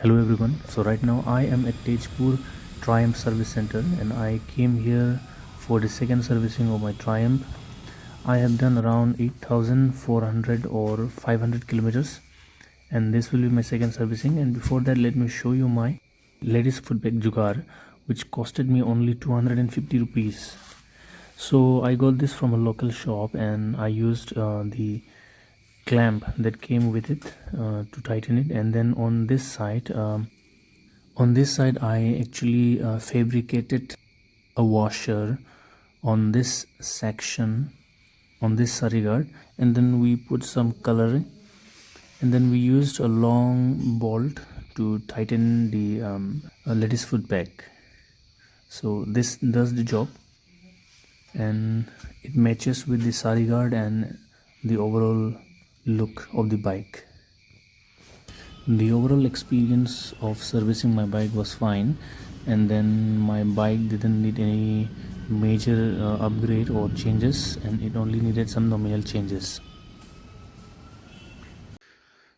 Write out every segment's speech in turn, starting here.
Hello everyone. So right now I am at Tejpur Triumph Service Center and I came here for the second servicing of my Triumph. I have done around 8,400 or 500 kilometers and this will be my second servicing. And before that, let me show you my ladies foot bag Jugad, which costed me only 250 rupees. So I got this from a local shop and I used the clamp that came with it to tighten it. And then on this side I actually fabricated a washer on this section, on this sari guard, and then we put some coloring, and then we used a long bolt to tighten the ladies foot bag. So this does the job and it matches with the sari guard and the overall look of the bike. The overall experience of servicing my bike was fine, and then my bike didn't need any major upgrade or changes, and it only needed some nominal changes.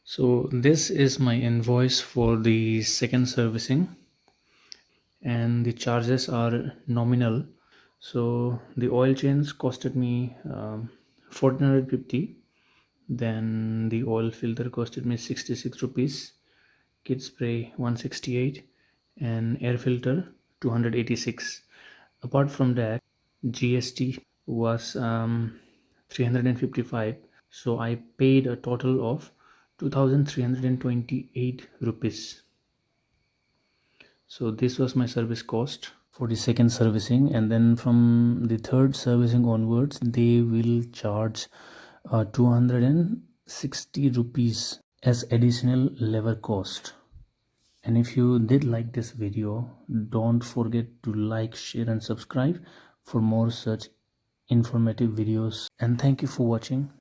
So this is my invoice for the second servicing and the charges are nominal. So the oil change costed me 1450. Then the oil filter costed me 66 rupees, kit spray 168, and air filter 286. Apart from that, GST was 355. So I paid a total of 2328 rupees. So this was my service cost for the second servicing, and then from the third servicing onwards they will charge 260 rupees as additional labor cost. And if you did like this video, don't forget to like, share and subscribe for more such informative videos. And thank you for watching.